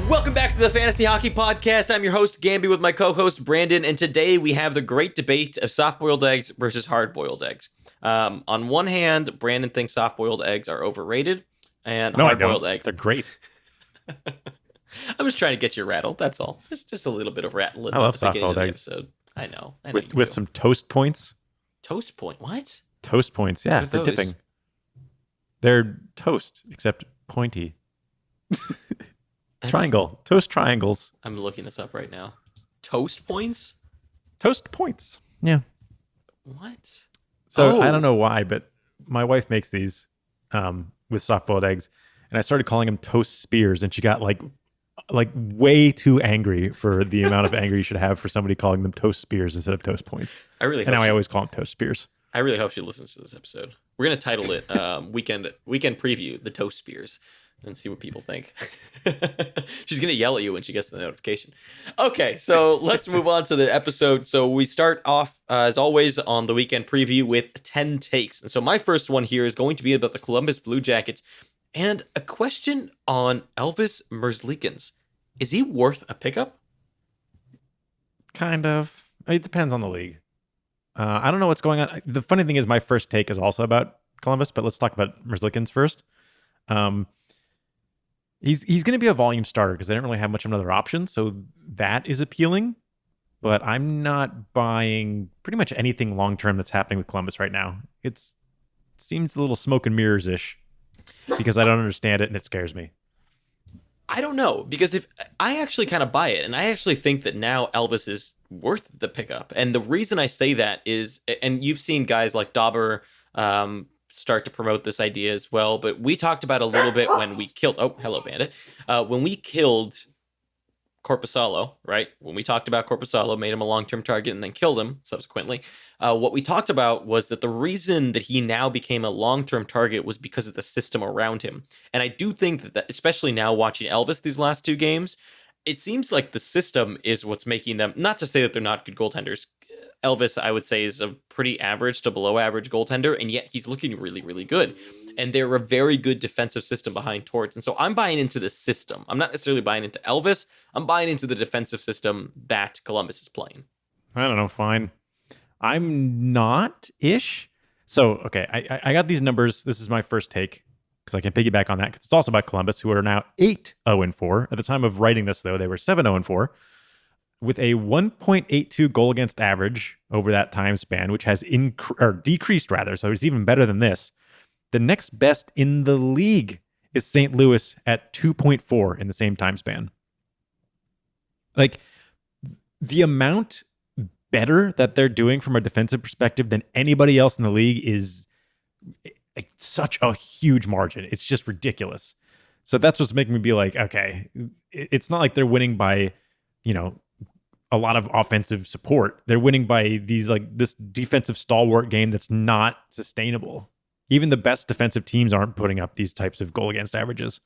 Welcome back to the Fantasy Hockey Podcast. I'm your host, Gamby, with my co-host, Brandon, and today we have the great debate of soft-boiled eggs versus hard-boiled eggs. On one hand, Brandon thinks soft-boiled eggs are overrated, and hard-boiled eggs... They're great. I'm just trying to get you rattled, that's all. Just a little bit of rattling I love at the beginning of the soft-boiled eggs. episode. I know With some toast points. Toast point? What? Toast points, yeah, for dipping. They're toast, except pointy. Triangle. Toast triangles. I'm looking this up right now. Toast points? Toast points. Yeah. What? So I don't know why, but my wife makes these with soft-boiled eggs, and I started calling them toast spears, and she got like way too angry for the amount of anger you should have for somebody calling them toast spears instead of toast points. I always call them toast spears. I really hope she listens to this episode. We're gonna title it weekend preview, the toast spears, and see what people think. She's gonna yell at you when she gets the notification. Okay, so let's move on to the episode. So we start off as always on the weekend preview with 10 takes, and so my first one here is going to be about the Columbus Blue Jackets and a question on Elvis Merzlikins. Is he worth a pickup? Kind of. It depends on the league. I don't know what's going on. The funny thing is my first take is also about Columbus, but let's talk about Merzlikins first. He's going to be a volume starter because they don't really have much of another option, so that is appealing. But I'm not buying pretty much anything long-term that's happening with Columbus right now. It seems a little smoke and mirrors-ish because I don't understand it and it scares me. I don't know, because if I actually kind of buy it, and I actually think that now Elvis is worth the pickup. And the reason I say that is, and you've seen guys like Dauber start to promote this idea as well, but we talked about a little bit when we killed, oh, hello, Bandit. When we killed Korpisalo, right? When we talked about Korpisalo, made him a long-term target and then killed him subsequently. What we talked about was that the reason that he now became a long-term target was because of the system around him. And I do think that especially now watching Elvis these last two games, it seems like the system is what's making them, not to say that they're not good goaltenders. Elvis, I would say, is a pretty average to below average goaltender, and yet he's looking really, really good. And they're a very good defensive system behind Torts. And so I'm buying into the system. I'm not necessarily buying into Elvis. I'm buying into the defensive system that Columbus is playing. I don't know. Fine. I'm not-ish. So, okay, I got these numbers. This is my first take because I can piggyback on that because it's also about Columbus, who are now 8-0-4. At the time of writing this, though, they were 7-0-4 with a 1.82 goal against average over that time span, which has decreased rather. So it's even better than this. The next best in the league is St. Louis at 2.4 in the same time span. Like, the amount better that they're doing from a defensive perspective than anybody else in the league is like such a huge margin. It's just ridiculous. So that's what's making me be like, okay, it's not like they're winning by, a lot of offensive support. They're winning by this defensive stalwart game that's not sustainable. Even the best defensive teams aren't putting up these types of goal against averages.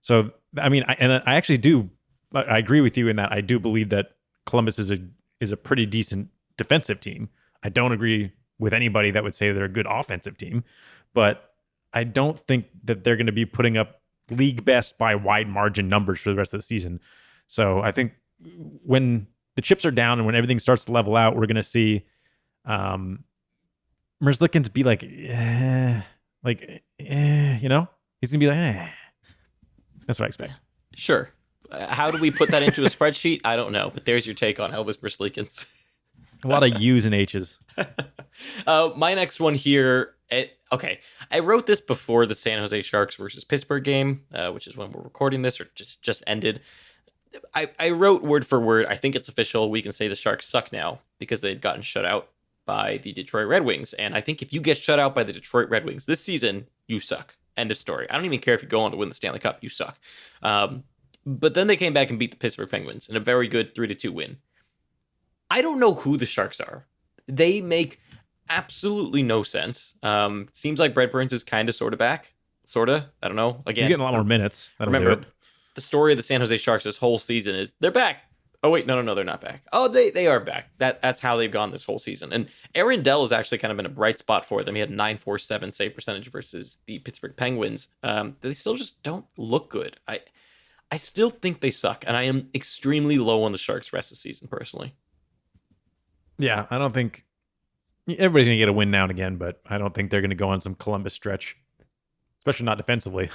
So, I mean, I actually do. I agree with you in that I do believe that Columbus is a pretty decent defensive team. I don't agree with anybody that would say they're a good offensive team, but I don't think that they're going to be putting up league best by wide margin numbers for the rest of the season. So I think when the chips are down and when everything starts to level out, we're going to see Merzlikins be like, he's going to be like, That's what I expect. Sure. How do we put that into a spreadsheet? I don't know, but there's your take on Elvis Merzlikins. A lot of U's and H's. My next one here. Okay, I wrote this before the San Jose Sharks versus Pittsburgh game, which is when we're recording this, or just ended. I wrote word for word, I think it's official, we can say the Sharks suck now because they'd gotten shut out by the Detroit Red Wings. And I think if you get shut out by the Detroit Red Wings this season, you suck. End of story. I don't even care if you go on to win the Stanley Cup, you suck. But then they came back and beat the Pittsburgh Penguins in a very good 3-2 win. I don't know who the Sharks are. They make absolutely no sense. Seems like Brett Burns is kind of sort of back. Sort of. I don't know. Again, he's getting a lot more minutes. Remember, the story of the San Jose Sharks this whole season is they're back. Oh, wait, no, they're not back. Oh, they are back. That's how they've gone this whole season. And Aaron Dell has actually kind of been a bright spot for them. He had 9.47 save percentage versus the Pittsburgh Penguins. They still just don't look good. I still think they suck, and I am extremely low on the Sharks rest of the season, personally. Yeah, I don't think everybody's going to get a win now and again, but I don't think they're going to go on some Columbus stretch, especially not defensively.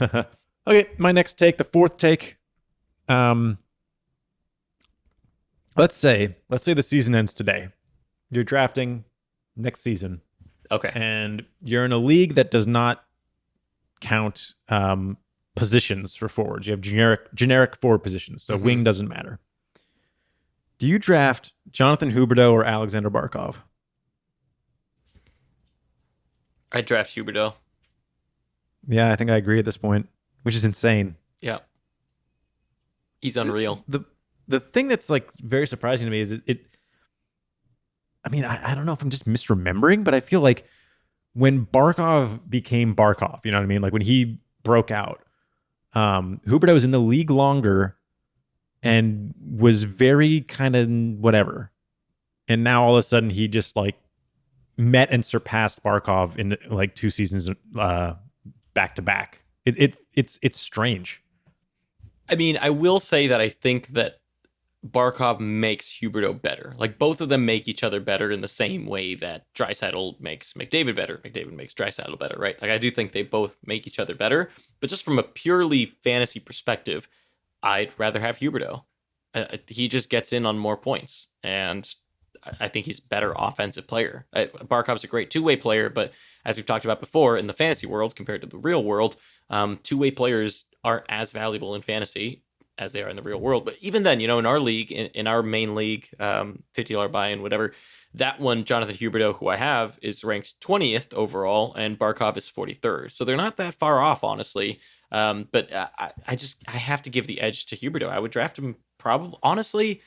Okay, my next take, the fourth take. Let's say the season ends today. You're drafting next season. Okay. And you're in a league that does not count positions for forwards. You have generic forward positions, so wing doesn't matter. Do you draft Jonathan Huberdeau or Alexander Barkov? I draft Huberdeau. Yeah, I think I agree at this point, which is insane. Yeah. He's unreal. The thing that's like very surprising to me is I mean, I don't know if I'm just misremembering, but I feel like when Barkov became Barkov, you know what I mean? Like when he broke out, Huberdeau was in the league longer and was very kind of whatever. And now all of a sudden he just like met and surpassed Barkov in like 2 seasons back to back. It's strange. I mean, I will say that I think that Barkov makes Huberdeau better. Like both of them make each other better in the same way that Draisaitl makes McDavid better. McDavid makes Draisaitl better, right? Like I do think they both make each other better, but just from a purely fantasy perspective, I'd rather have Huberdeau. He just gets in on more points, and I think he's a better offensive player. Barkov's a great two-way player, but as we've talked about before, in the fantasy world compared to the real world, two-way players aren't as valuable in fantasy as they are in the real world. But even then, in our league, in our main league, $50 buy-in, whatever, that one, Jonathan Huberdeau, who I have, is ranked 20th overall, and Barkov is 43rd. So they're not that far off, honestly. But I have to give the edge to Huberdeau. I would draft him probably, honestly,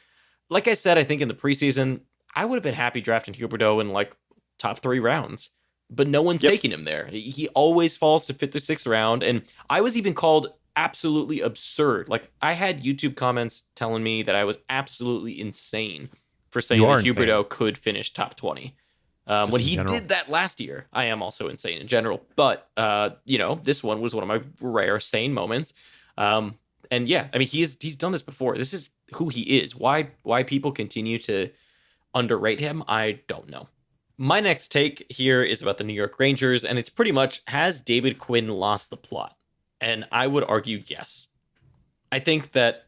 like I said, I think in the preseason, I would have been happy drafting Huberdeau in like top 3 rounds. But no one's taking him there. He always falls to 5th or 6th round. And I was even called absolutely absurd. Like I had YouTube comments telling me that I was absolutely insane for saying that Huberdeau could finish top 20. When he did that last year, I am also insane in general. But, this one was one of my rare sane moments. And yeah, I mean, he's done this before. This is who he is. Why people continue to underrate him, I don't know. My next take here is about the New York Rangers, and it's pretty much, has David Quinn lost the plot? And I would argue yes. I think that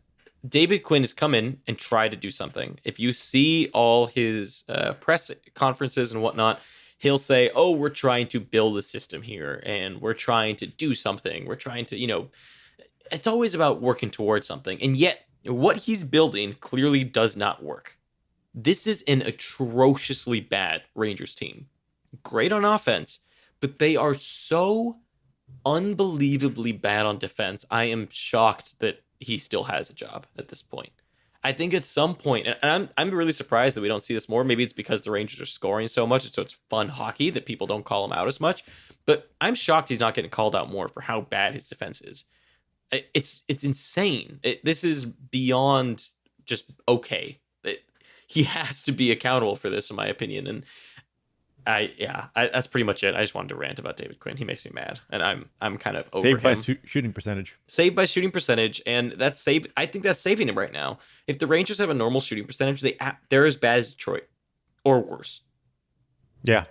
David Quinn has come in and tried to do something. If you see all his press conferences and whatnot, he'll say, oh, we're trying to build a system here, and we're trying to do something. We're trying to, it's always about working towards something. And yet, what he's building clearly does not work. This is an atrociously bad Rangers team. Great on offense, but they are so unbelievably bad on defense. I am shocked that he still has a job at this point. I think at some point, and I'm really surprised that we don't see this more. Maybe it's because the Rangers are scoring so much, so it's fun hockey that people don't call him out as much. But I'm shocked he's not getting called out more for how bad his defense is. It's insane. This is beyond just okay. He has to be accountable for this, in my opinion. And that's pretty much it. I just wanted to rant about David Quinn. He makes me mad, and I'm kind of over saved him. By shooting percentage. Saved by shooting percentage, and that's saved. I think that's saving him right now. If the Rangers have a normal shooting percentage, they're as bad as Detroit, or worse. Yeah.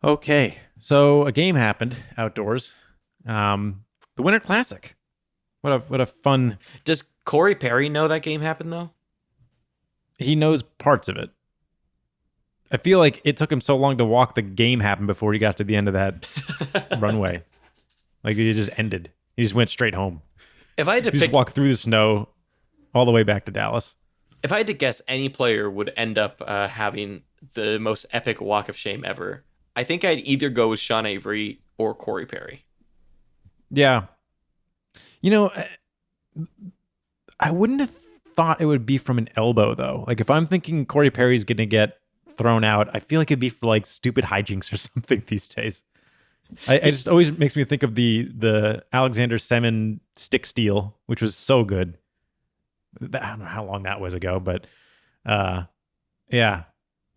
Okay, so a game happened outdoors. The Winter Classic. What a fun. Does Corey Perry know that game happened though? He knows parts of it. I feel like it took him so long to walk the game happened before he got to the end of that runway. Like it just ended. He just went straight home. If I had to just walk through the snow all the way back to Dallas. If I had to guess, any player would end up having the most epic walk of shame ever. I think I'd either go with Sean Avery or Corey Perry. Yeah. I wouldn't have thought it would be from an elbow though. Like if I'm thinking Corey Perry's going to get thrown out, I feel like it'd be for like stupid hijinks or something these days. It just always makes me think of the Alexander Semin stick steal, which was so good. I don't know how long that was ago, but yeah.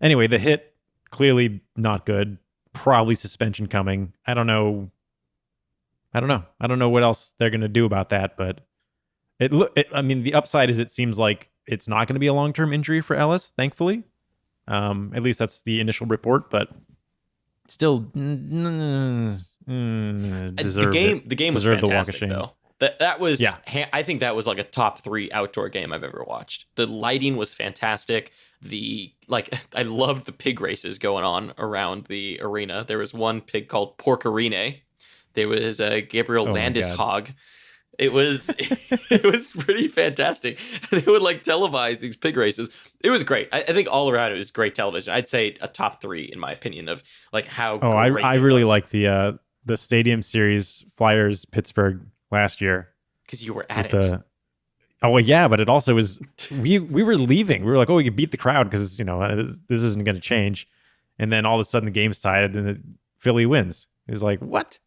Anyway, the hit, clearly not good. Probably suspension coming. I don't know what else they're going to do about that, but I mean, the upside is it seems like it's not going to be a long-term injury for Ellis, thankfully. At least that's the initial report, but still The game was deserved the walk of fantastic shame. though. That was Yeah. I think that was like a top 3 outdoor game I've ever watched. The lighting was fantastic. I loved the pig races going on around the arena. There was one pig called Porcarine. There was a Gabriel Oh my Landis God. hog. It was it was pretty fantastic. They would like televise these pig races. It was great. I think all around it was great television. I'd say a top 3 in my opinion of like how Oh, great I it really was. like the Stadium Series Flyers Pittsburgh last year. Because you were at With it. Oh well, yeah, but it also was we were leaving. We were like, oh, we could beat the crowd because this isn't going to change. And then all of a sudden the game's tied and Philly wins. It was like, what?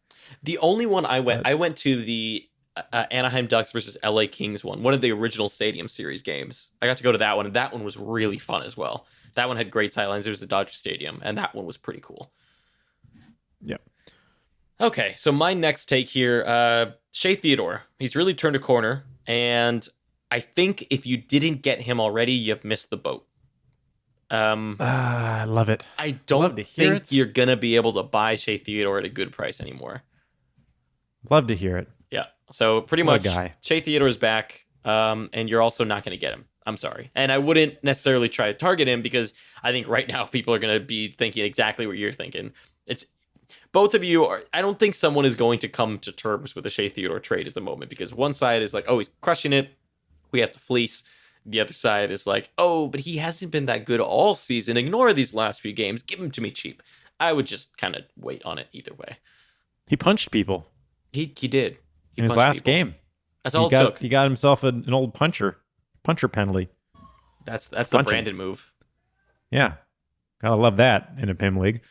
The only one I went to the Anaheim Ducks versus LA Kings one of the original Stadium Series games. I got to go to that one, and that one was really fun as well. That one had great sightlines. It was at Dodger Stadium, and that one was pretty cool. Yep. Okay, so my next take here, Shea Theodore. He's really turned a corner, and I think if you didn't get him already, you've missed the boat. I love it. I Love don't to hear think it. you're gonna be able to buy Shea Theodore at a good price anymore. Love to hear it. Yeah. So pretty What a much guy. Shea Theodore is back, and you're also not going to get him. I'm sorry. And I wouldn't necessarily try to target him because I think right now people are going to be thinking exactly what you're thinking. It's both of you are. I don't think someone is going to come to terms with a Shea Theodore trade at the moment because one side is like, oh, he's crushing it. We have to fleece. The other side is like, oh, but he hasn't been that good all season. Ignore these last few games. Give him to me cheap. I would just kind of wait on it either way. He punched people He did. He in his punched last people. game. That's all it took. He got himself an old puncher penalty. That's the Punching. Brandon move. Yeah, gotta love that in a PIM league.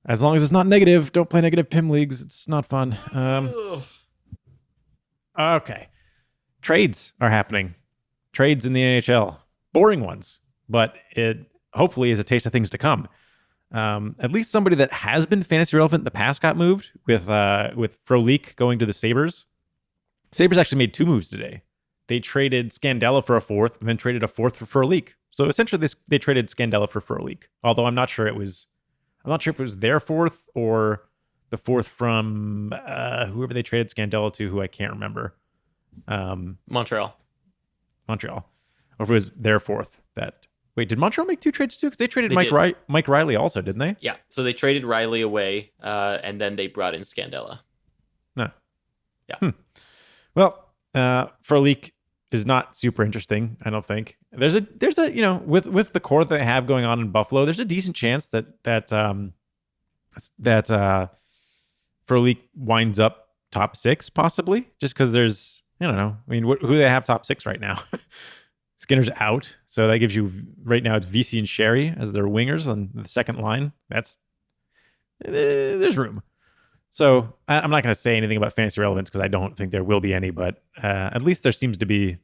As long as it's not negative, don't play negative PIM leagues. It's not fun. Okay, trades are happening. Trades in the NHL, boring ones, but it hopefully is a taste of things to come. At least somebody that has been fantasy relevant in the past got moved with Frolik going to the Sabres. Sabres actually made 2 moves today. They traded Scandella for a 4th and then traded a 4th for Frolik. So essentially they traded Scandella for Frolik. Although I'm not sure if it was their 4th or the 4th from whoever they traded Scandella to, who I can't remember. Montreal. Or if it was their 4th that. Wait, did Montreal make 2 trades too? Because they traded They did. Mike Riley also, didn't they? Yeah. So they traded Riley away, and then they brought in Scandella. No. Yeah. Well, Frolik is not super interesting, I don't think. There's a with the core that they have going on in Buffalo, there's a decent chance that Frolik winds up top 6 possibly, just because there's I don't know. I mean, who do they have top 6 right now? Skinner's out, so that gives you right now it's VC and Sherry as their wingers on the second line. There's room. So I'm not going to say anything about fantasy relevance because I don't think there will be any, but at least there seems to be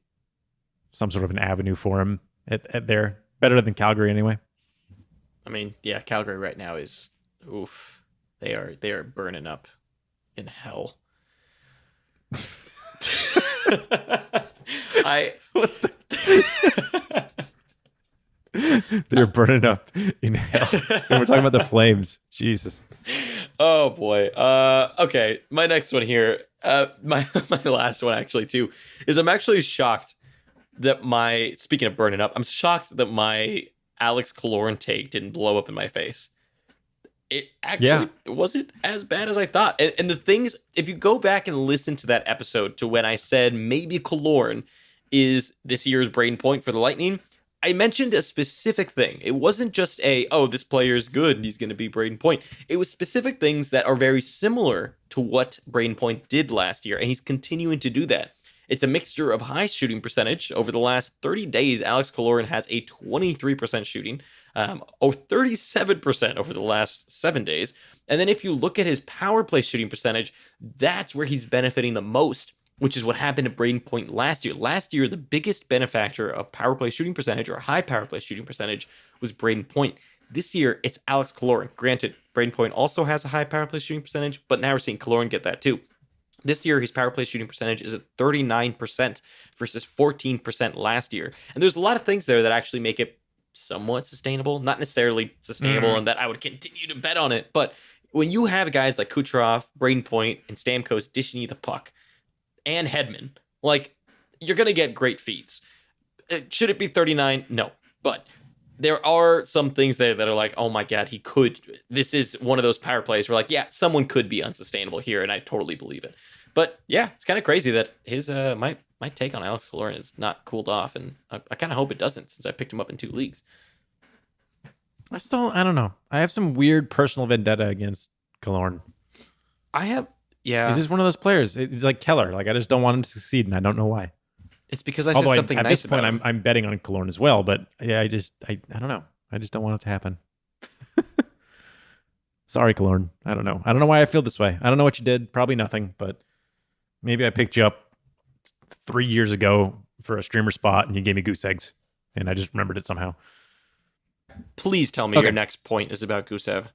some sort of an avenue for him at there. Better than Calgary anyway. I mean, yeah, Calgary right now is oof. They are burning up in hell. They're burning up in hell. And we're talking about the Flames. Jesus. Oh boy. Okay. My next one here. My last one actually too is I'm actually shocked that speaking of burning up, I'm shocked that my Alex Killorn take didn't blow up in my face. It actually wasn't as bad as I thought. And the things, if you go back and listen to that episode to when I said maybe Killorn is this year's Braden Point for the Lightning, I mentioned a specific thing. It wasn't just this player is good and he's going to be Braden Point. It was specific things that are very similar to what Braden Point did last year, and he's continuing to do that. It's a mixture of high shooting percentage. Over the last 30 days, Alex Killorn has a 23% shooting, 37% over the last 7 days. And then if you look at his power play shooting percentage, that's where he's benefiting the most, which is what happened to Braden Point last year. Last year, the biggest benefactor of power play shooting percentage or high power play shooting percentage was Braden Point. This year, it's Alex Killorn. Granted, Braden Point also has a high power play shooting percentage, but now we're seeing Killorn get that too. This year, his power play shooting percentage is at 39% versus 14% last year. And there's a lot of things there that actually make it somewhat sustainable. Not necessarily sustainable and that I would continue to bet on it. But when you have guys like Kucherov, Braden Point, and Stamkos dishing you the puck, and Hedman, like, you're going to get great feeds. Should it be 39? No. But there are some things there that are like, oh my God, he could. This is one of those power plays where, like, yeah, someone could be unsustainable here, and I totally believe it. But yeah, it's kind of crazy that his my take on Alex Killorn is not cooled off, and I kind of hope it doesn't, since I picked him up in 2 leagues. I don't know. I have some weird personal vendetta against Killorn. Yeah. He's just one of those players. He's like Keller. Like, I just don't want him to succeed, and I don't know why. It's because I said something at nice this point, about him. I'm betting on Killorn as well, but yeah, I don't know. I just don't want it to happen. Sorry, Killorn. I don't know. I don't know why I feel this way. I don't know what you did. Probably nothing, but maybe I picked you up 3 years ago for a streamer spot, and you gave me goose eggs, and I just remembered it somehow. Please tell me your next point is about Gusev.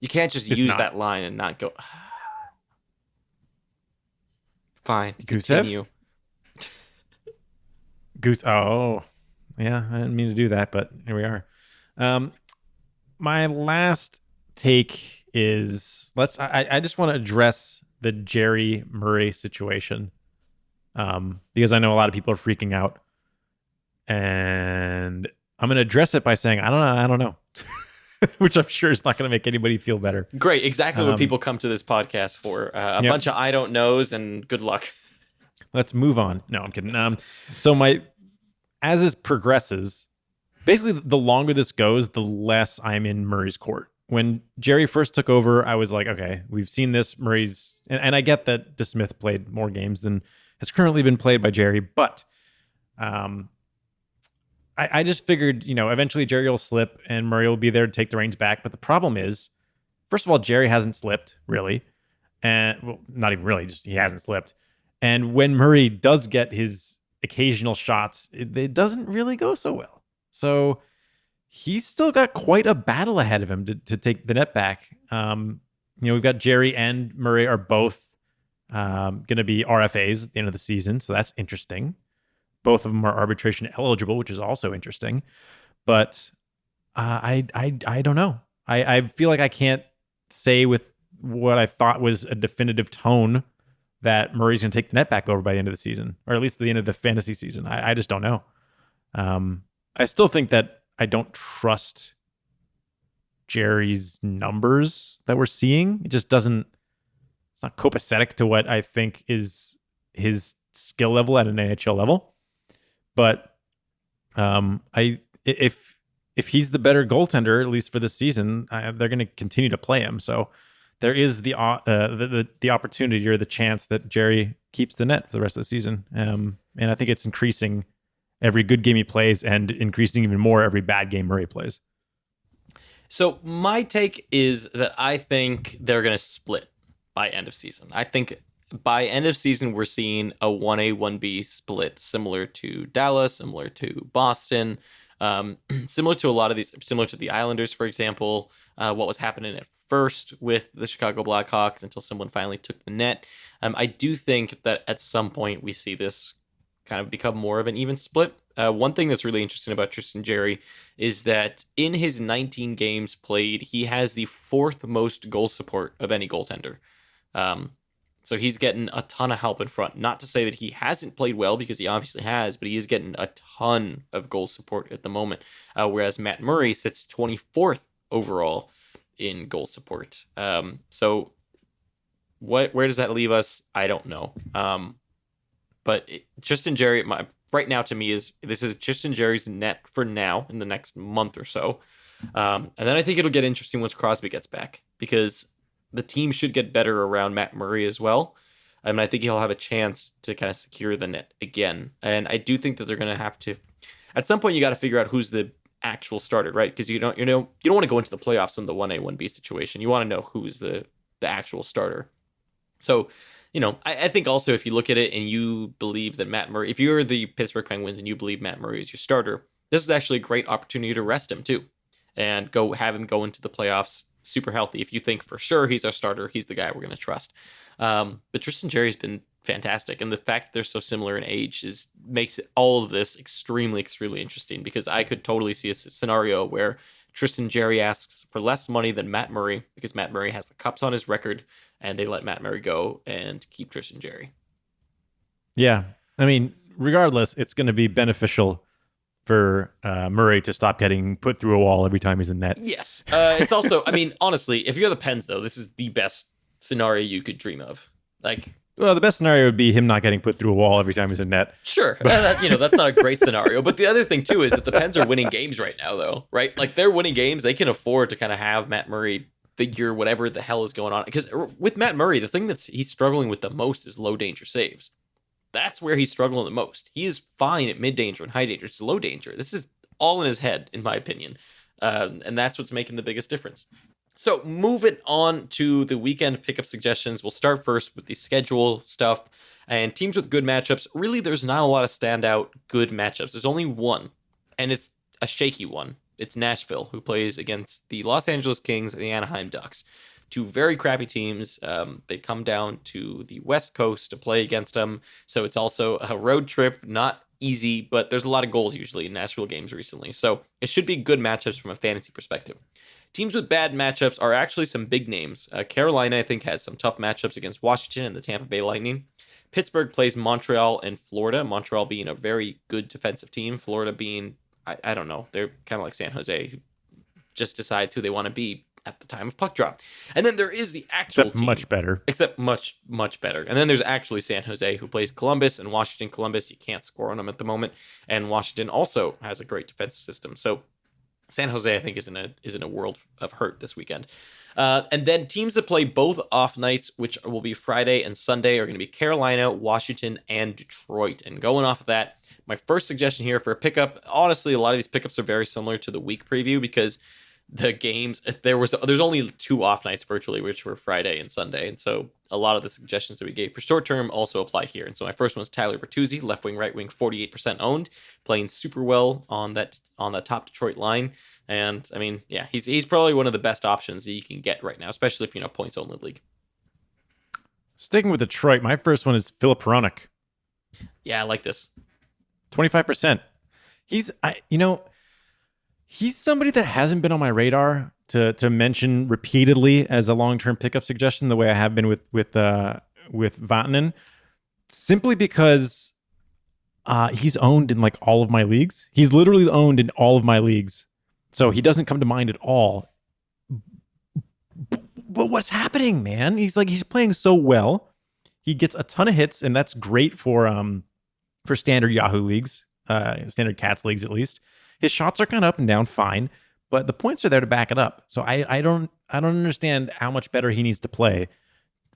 You can't just use that line and not go. Fine. Gusev? Oh, yeah. I didn't mean to do that, but here we are. My last take is I just want to address the Jarry Murray situation, because I know a lot of people are freaking out, and I'm going to address it by saying I don't know, which I'm sure is not going to make anybody feel better. Great, exactly what people come to this podcast for. A bunch of I don't knows, and good luck. Let's move on. No, I'm kidding. As this progresses, basically the longer this goes, the less I'm in Murray's court. When Jarry first took over, I was like, okay, we've seen this. Murray's, and I get that DeSmith played more games than has currently been played by Jarry, but I just figured, eventually Jarry will slip and Murray will be there to take the reins back. But the problem is, first of all, Jarry hasn't slipped, really. And, well, not even really, just he hasn't slipped. And when Murray does get his occasional shots, it doesn't really go so well. So he's still got quite a battle ahead of him to take the net back. We've got Jarry and Murray are both going to be RFAs at the end of the season. So that's interesting. Both of them are arbitration eligible, which is also interesting. But I don't know. I feel like I can't say with what I thought was a definitive tone that Murray's going to take the net back over by the end of the season, or at least the end of the fantasy season. I just don't know. I still think that I don't trust Jarry's numbers that we're seeing. It just doesn't, it's not copacetic to what I think is his skill level at an NHL level. But if he's the better goaltender, at least for this season, they're going to continue to play him. So there is the opportunity or the chance that Jarry keeps the net for the rest of the season. And I think it's increasing every good game he plays and increasing even more every bad game Murray plays. So my take is that I think they're going to split by end of season. I think by end of season, we're seeing a 1A, 1B split, similar to Dallas, similar to Boston, similar to a lot of these, similar to the Islanders, for example, what was happening at first with the Chicago Blackhawks until someone finally took the net. I do think that at some point we see this kind of become more of an even split. One thing that's really interesting about Tristan Jarry is that in his 19 games played, he has the 4th most goal support of any goaltender. So he's getting a ton of help in front. Not to say that he hasn't played well, because he obviously has, but he is getting a ton of goal support at the moment. Whereas Matt Murray sits 24th overall in goal support. So where does that leave us? I don't know. But Tristan Jarry, right now to me, this is Tristan Jarry's net for now in the next month or so. And then I think it'll get interesting once Crosby gets back, because the team should get better around Matt Murray as well. I think he'll have a chance to kind of secure the net again. And I do think that they're going to have to, at some point, you got to figure out who's the actual starter, right? Because you don't want to go into the playoffs in the 1A, 1B situation. You want to know who's the actual starter. So, I think also if you look at it and you believe that Matt Murray, if you're the Pittsburgh Penguins and you believe Matt Murray is your starter, this is actually a great opportunity to rest him too, and have him go into the playoffs super healthy. If you think for sure he's our starter, he's the guy we're going to trust. But Tristan Jarry's been fantastic, and the fact that they're so similar in age makes all of this extremely, extremely interesting, because I could totally see a scenario where Tristan Jarry asks for less money than Matt Murray because Matt Murray has the cups on his record, and they let Matt Murray go and keep Tristan Jarry. Yeah. I mean, regardless, it's going to be beneficial for Murray to stop getting put through a wall every time he's in net. Yes. It's also, I mean, honestly, if you're the Pens, though, this is the best scenario you could dream of. Like, well, the best scenario would be him not getting put through a wall every time he's in net. Sure. That's not a great scenario. But the other thing, too, is that the Pens are winning games right now, though, right? Like, they're winning games. They can afford to kind of have Matt Murray figure whatever the hell is going on. Because with Matt Murray, the thing he's struggling with the most is low danger saves. That's where he's struggling the most. He is fine at mid danger and high danger. It's low danger. This is all in his head, in my opinion. And that's what's making the biggest difference. So moving on to the weekend pickup suggestions, we'll start first with the schedule stuff and teams with good matchups. Really, there's not a lot of standout good matchups. There's only one, and it's a shaky one. It's Nashville, who plays against the Los Angeles Kings and the Anaheim Ducks. Two very crappy teams. They come down to the West Coast to play against them, so it's also a road trip, not easy, but there's a lot of goals usually in Nashville games recently, so it should be good matchups from a fantasy perspective. Teams with bad matchups are actually some big names. Carolina, I think, has some tough matchups against Washington and the Tampa Bay Lightning. Pittsburgh plays Montreal and Florida. Montreal being a very good defensive team. Florida being, I don't know, they're kind of like San Jose, who just decides who they want to be at the time of puck drop. And then there is the actual team. Much better. Except much, much better. And then there's actually San Jose, who plays Columbus and Washington. Columbus, you can't score on them at the moment. And Washington also has a great defensive system. So San Jose, I think, is in a world of hurt this weekend. And then teams that play both off nights, which will be Friday and Sunday, are going to be Carolina, Washington, and Detroit. And going off of that, my first suggestion here for a pickup, honestly, a lot of these pickups are very similar to the week preview because the games, there's only two off nights virtually, which were Friday and Sunday. And so a lot of the suggestions that we gave for short term also apply here. And so my first one is Tyler Bertuzzi, left wing, right wing, 48% owned, playing super well on that top Detroit line. And I mean, yeah, he's probably one of the best options that you can get right now, especially if points only league. Sticking with Detroit, my first one is Philip Hronek. Yeah, I like this. 25%. He's somebody that hasn't been on my radar to mention repeatedly as a long-term pickup suggestion the way I have been with Vatanen, simply because he's owned in like all of my leagues. He's literally owned in all of my leagues. So he doesn't come to mind at all. But what's happening, man? He's playing so well. He gets a ton of hits, and that's great for standard Yahoo leagues, standard Cats leagues at least. His shots are kind of up and down, fine, but the points are there to back it up. So I don't understand how much better he needs to play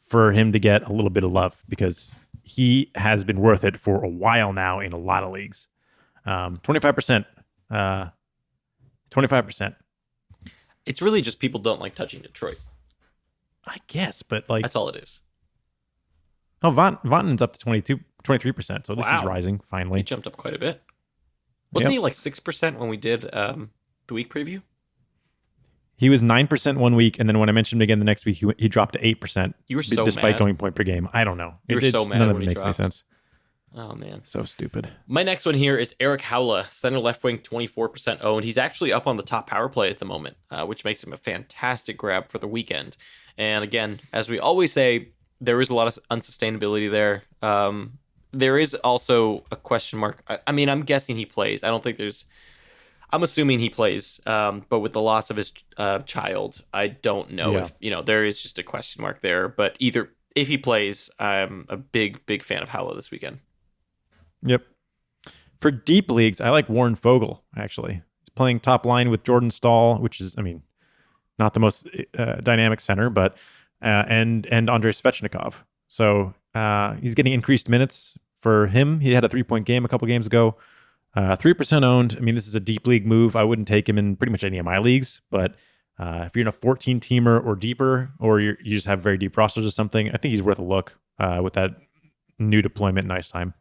for him to get a little bit of love, because he has been worth it for a while now in a lot of leagues. 25%. 25%. It's really just people don't like touching Detroit. I guess, but like that's all it is. Oh, Vantanen's up to 23%. So this is rising finally. He jumped up quite a bit. Wasn't he like 6% when we did the week preview? He was 9% one week, and then when I mentioned him again the next week, he dropped to 8%. You were so despite mad. Going point per game. I don't know. You were so mad none of when it he makes dropped. any sense. Oh man, so stupid. My next one here is Eric Haula, center left wing, 24% owned. He's actually up on the top power play at the moment, which makes him a fantastic grab for the weekend. And again, as we always say, there is a lot of unsustainability there. There is also a question mark. I mean, I'm guessing he plays. I'm assuming he plays, but with the loss of his child, I don't know if, there is just a question mark there. But either if he plays, I'm a big, big fan of Haula this weekend. Yep. For deep leagues, I like Warren Fogle, actually. He's playing top line with Jordan Stahl, which is, not the most dynamic center, but and Andrei Svechnikov. So he's getting increased minutes for him. He had a 3-point game a couple games ago. 3% owned. This is a deep league move. I wouldn't take him in pretty much any of my leagues, but if you're in a 14-teamer or deeper, or you just have very deep rosters or something, I think he's worth a look with that new deployment in ice time.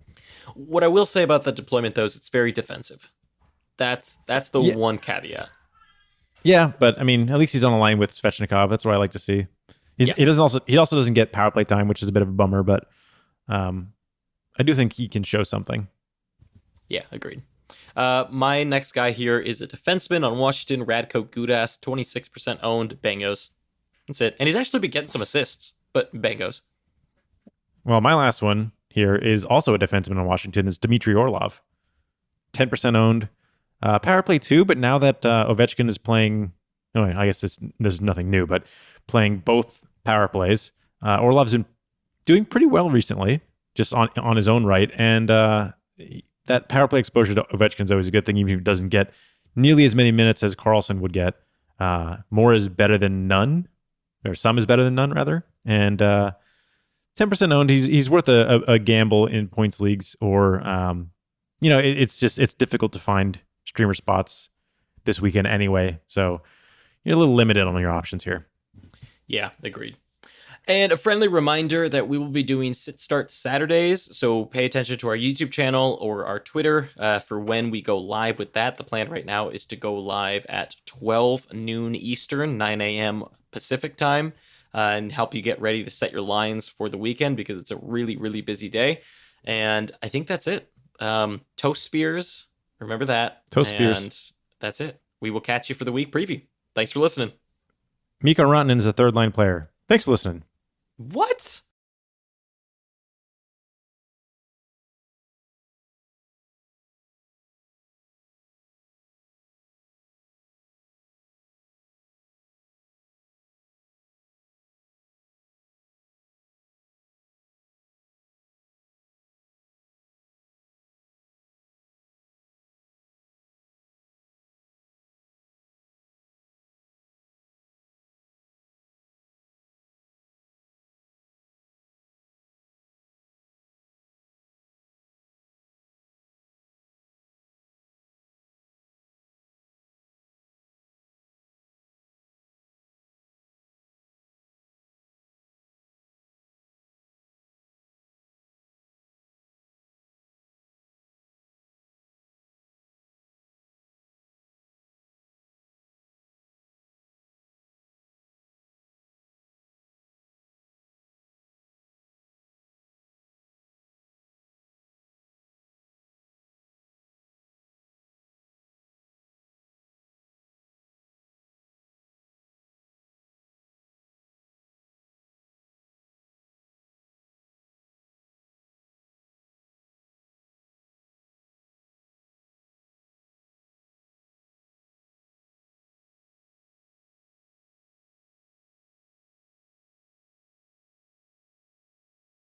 What I will say about that deployment, though, is it's very defensive. That's the one caveat. Yeah, but I mean, at least he's on the line with Svechnikov. That's what I like to see. Yeah. He also doesn't get power play time, which is a bit of a bummer, but um, I do think he can show something. Yeah, agreed. My next guy here is a defenseman on Washington, Radko Gudas, 26% owned, bangos. That's it. And he's actually been getting some assists, but bangos. Well, my last one here is also a defenseman on Washington, is Dmitry Orlov, 10% owned, power play too. But now that Ovechkin is playing, oh, I guess this is nothing new, but playing both power plays, Orlov's been doing pretty well recently, just on his own right, and that power play exposure to Ovechkin is always a good thing, even if he doesn't get nearly as many minutes as Carlson would get. More is better than none, or some is better than none, rather. And 10% owned, he's worth a gamble in points leagues, or it's difficult to find streamer spots this weekend anyway. So you're a little limited on your options here. Yeah, agreed. And a friendly reminder that we will be doing Sit Start Saturdays, so pay attention to our YouTube channel or our Twitter for when we go live with that. The plan right now is to go live at 12 noon Eastern, 9 a.m. Pacific time, and help you get ready to set your lines for the weekend because it's a really, really busy day. And I think that's it. Toast Spears, remember that. Toast Spears. And that's it. We will catch you for the week preview. Thanks for listening. Mikko Rantanen is a third line player. Thanks for listening. What?